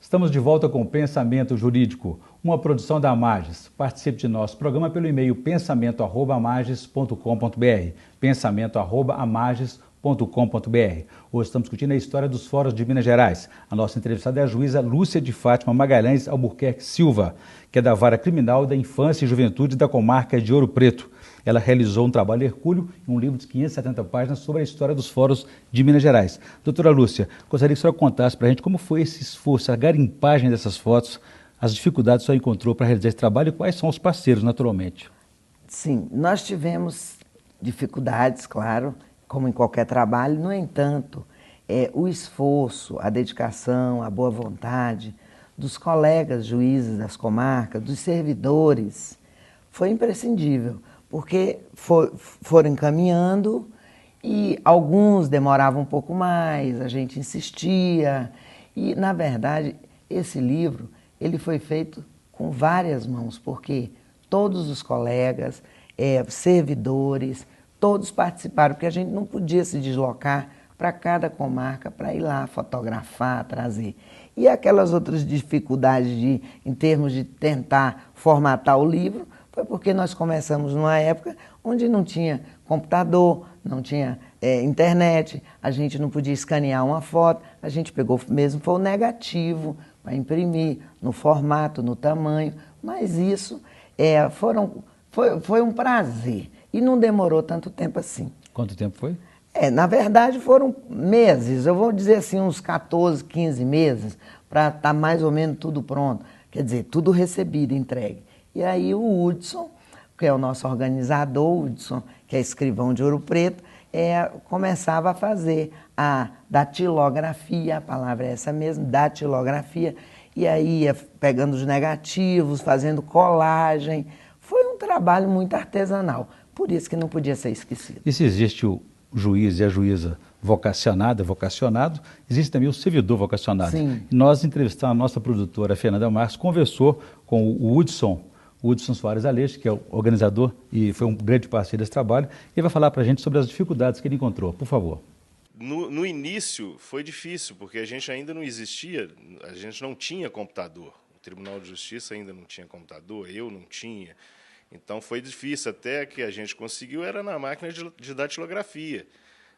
Estamos de volta com o Pensamento Jurídico, uma produção da Amages. Participe de nosso programa pelo e-mail pensamento@amages.com.br, pensamento@amages.com.br. Hoje estamos discutindo a história dos fóruns de Minas Gerais. A nossa entrevistada é a juíza Lúcia de Fátima Magalhães Albuquerque Silva, que é da Vara Criminal da Infância e Juventude da comarca de Ouro Preto. Ela realizou um trabalho hercúleo em um livro de 570 páginas sobre a história dos fóruns de Minas Gerais. Doutora Lúcia, gostaria que a senhora contasse para a gente como foi esse esforço, a garimpagem dessas fotos, as dificuldades que a senhora encontrou para realizar esse trabalho e quais são os parceiros, naturalmente. Sim, nós tivemos dificuldades, claro, como em qualquer trabalho. No entanto, o esforço, a dedicação, a boa vontade dos colegas juízes das comarcas, dos servidores, foi imprescindível, porque foram encaminhando e alguns demoravam um pouco mais, a gente insistia. E, na verdade, esse livro ele foi feito com várias mãos, porque todos os colegas, servidores, todos participaram, porque a gente não podia se deslocar para cada comarca para ir lá fotografar, trazer. E aquelas outras dificuldades em termos de tentar formatar o livro, foi porque nós começamos numa época onde não tinha computador, não tinha internet, a gente não podia escanear uma foto, a gente pegou mesmo, foi o negativo para imprimir, no formato, no tamanho, mas isso foi um prazer e não demorou tanto tempo assim. Quanto tempo foi? Na verdade foram meses, eu vou dizer assim uns 14, 15 meses para estar mais ou menos tudo pronto, quer dizer, tudo recebido, entregue. E aí o Hudson, que é o nosso organizador, o Hudson, que é escrivão de Ouro Preto, começava a fazer a datilografia, a palavra é essa mesmo, datilografia, e aí ia pegando os negativos, fazendo colagem. Foi um trabalho muito artesanal, por isso que não podia ser esquecido. E se existe o juiz e a juíza vocacionado, existe também o servidor vocacionado. Sim. Nós entrevistamos a nossa produtora, Fernanda Marques, conversou com o Hudson Soares Aleixo, que é o organizador e foi um grande parceiro desse trabalho, e vai falar para a gente sobre as dificuldades que ele encontrou. Por favor. No início foi difícil, porque a gente ainda não existia, a gente não tinha computador. O Tribunal de Justiça ainda não tinha computador, eu não tinha. Então foi difícil, até que a gente conseguiu, era na máquina de datilografia.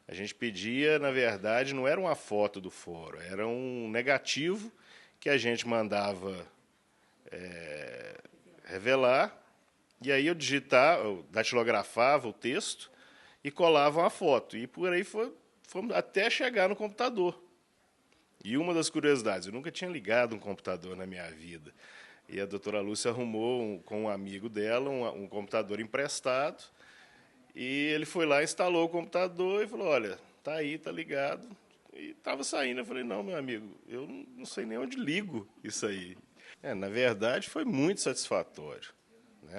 A gente pedia, na verdade, não era uma foto do fórum, era um negativo que a gente mandava revelar, e aí eu datilografava o texto e colava uma foto. E por aí fomos até chegar no computador. E uma das curiosidades, eu nunca tinha ligado um computador na minha vida. E a doutora Lúcia arrumou com um amigo dela um computador emprestado, e ele foi lá, instalou o computador e falou, olha, tá aí, tá ligado. E estava saindo, eu falei, não, meu amigo, eu não sei nem onde ligo isso aí. Na verdade, foi muito satisfatório.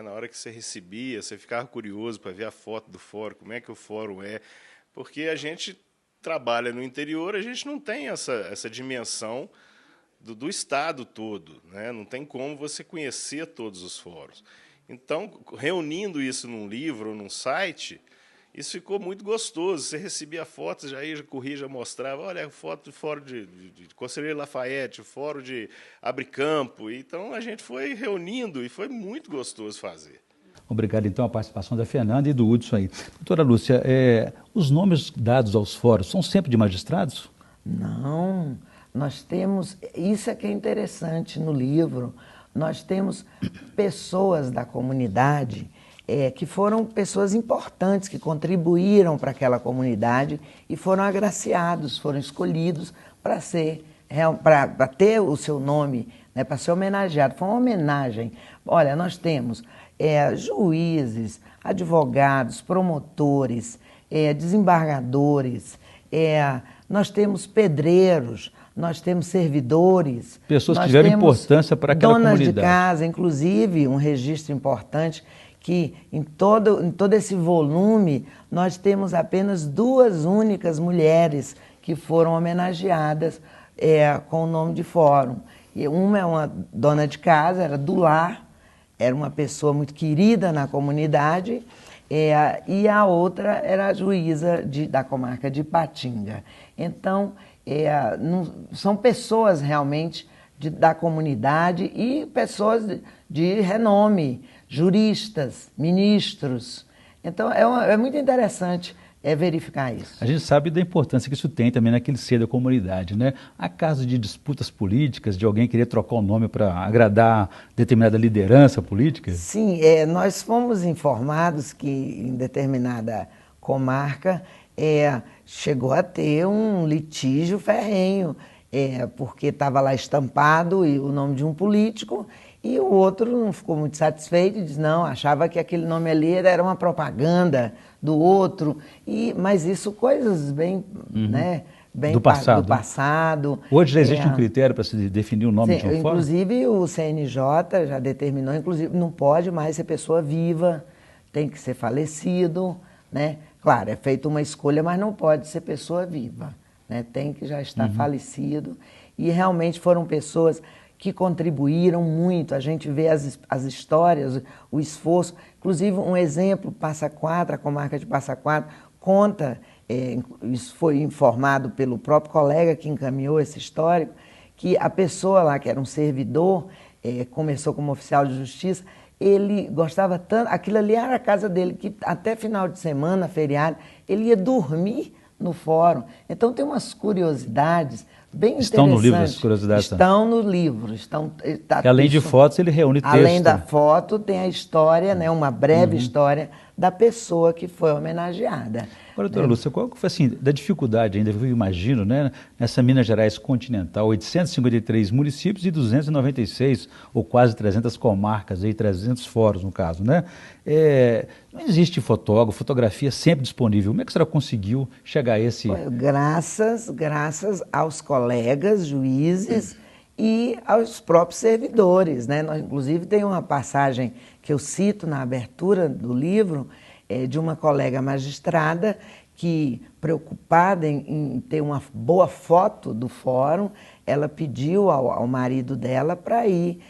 Na hora que você recebia, você ficava curioso para ver a foto do fórum, como é que o fórum é, porque a gente trabalha no interior, a gente não tem essa dimensão do estado todo, não tem como você conhecer todos os fóruns. Então, reunindo isso num livro ou num site, isso ficou muito gostoso. Você recebia fotos, já corria, já mostrava, olha, a foto do fórum de Conselheiro Lafayette, o fórum de Abricampo. Então, a gente foi reunindo e foi muito gostoso fazer. Obrigado, então, a participação da Fernanda e do Hudson aí. Doutora Lúcia, os nomes dados aos fóruns são sempre de magistrados? Não, nós temos, isso é que é interessante no livro, nós temos pessoas da comunidade que foram pessoas importantes, que contribuíram para aquela comunidade e foram agraciados, foram escolhidos para ter o seu nome, para ser homenageado. Foi uma homenagem. Olha, nós temos juízes, advogados, promotores, desembargadores, nós temos pedreiros, nós temos servidores. Pessoas que tiveram importância para aquela comunidade. Donas de casa, inclusive, um registro importante, que em todo esse volume nós temos apenas 2 únicas mulheres que foram homenageadas com o nome de fórum. E uma é uma dona de casa, era do lar, era uma pessoa muito querida na comunidade, e a outra era a juíza da comarca de Ipatinga. Então, são pessoas realmente da comunidade e pessoas de renome, juristas, ministros. Então, é muito interessante verificar isso. A gente sabe da importância que isso tem também naquele seio da comunidade, né? Há casos de disputas políticas, de alguém querer trocar o nome para agradar determinada liderança política? Sim, nós fomos informados que em determinada comarca chegou a ter um litígio ferrenho, porque estava lá estampado o nome de um político e o outro não ficou muito satisfeito e disse, não, achava que aquele nome ali era uma propaganda do outro, mas isso coisas bem, né, bem do passado. Do passado. Hoje já existe um critério para se definir o nome de um fórum? Inclusive o CNJ já determinou, inclusive não pode mais ser pessoa viva, tem que ser falecido, né? Claro, é feita uma escolha, mas não pode ser pessoa viva, né? Tem que já estar falecido. E realmente foram pessoas que contribuíram muito. A gente vê as histórias, o esforço. Inclusive, um exemplo, Passa Quatro, a comarca de Passa Quatro, conta, isso foi informado pelo próprio colega que encaminhou esse histórico, que a pessoa lá, que era um servidor, começou como oficial de justiça, ele gostava tanto, aquilo ali era a casa dele, que até final de semana, feriado, ele ia dormir no fórum. Então tem umas curiosidades bem interessantes. Estão no livro as curiosidades? Estão no livro. Além de fotos, ele reúne texto. Além da foto, tem a história, né, uma breve história da pessoa que foi homenageada. Agora, doutora Lúcia, qual que foi assim, da dificuldade ainda, eu imagino, né, nessa Minas Gerais continental, 853 municípios e 296, ou quase 300 comarcas, aí, 300 fóruns no caso, né? Não existe fotógrafo, fotografia sempre disponível. Como é que a senhora conseguiu chegar a esse... Graças aos colegas, juízes e aos próprios servidores, né? Nós, inclusive, tem uma passagem que eu cito na abertura do livro, de uma colega magistrada que, preocupada em ter uma boa foto do fórum, ela pediu ao marido dela para ir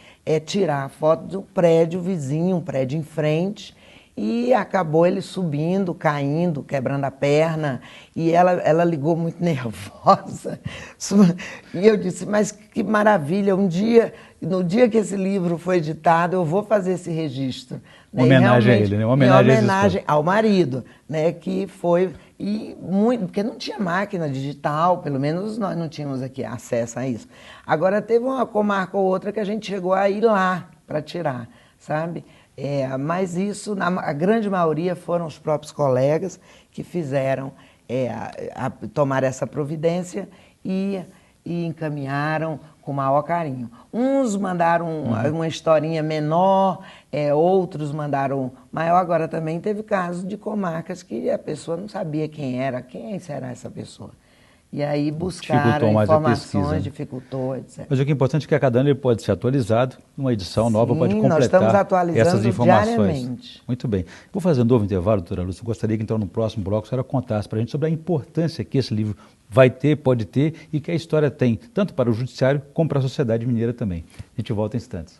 tirar a foto do prédio vizinho, um prédio em frente, e acabou ele subindo, caindo, quebrando a perna, e ela ligou muito nervosa. E eu disse, mas que maravilha, no dia que esse livro foi editado, eu vou fazer esse registro. Uma homenagem a ele, né? Uma homenagem ao marido, né? Que foi, porque não tinha máquina digital, pelo menos nós não tínhamos aqui acesso a isso. Agora teve uma comarca ou outra que a gente chegou a ir lá para tirar, sabe? Mas isso, a grande maioria foram os próprios colegas que fizeram tomar essa providência e encaminharam com o maior carinho. Uns mandaram uma historinha menor, outros mandaram maior. Agora também teve casos de comarcas que a pessoa não sabia quem será essa pessoa. E aí buscaram informações, dificultou, etc. Mas o que é importante é que a cada ano ele pode ser atualizado, uma edição nova pode completar nós estamos atualizando essas informações. Diariamente. Muito bem. Vou fazer um novo intervalo, doutora Lúcia. Eu gostaria que então no próximo bloco a senhora contasse para a gente sobre a importância que esse livro vai ter, pode ter e que a história tem, tanto para o judiciário como para a sociedade mineira também. A gente volta em instantes.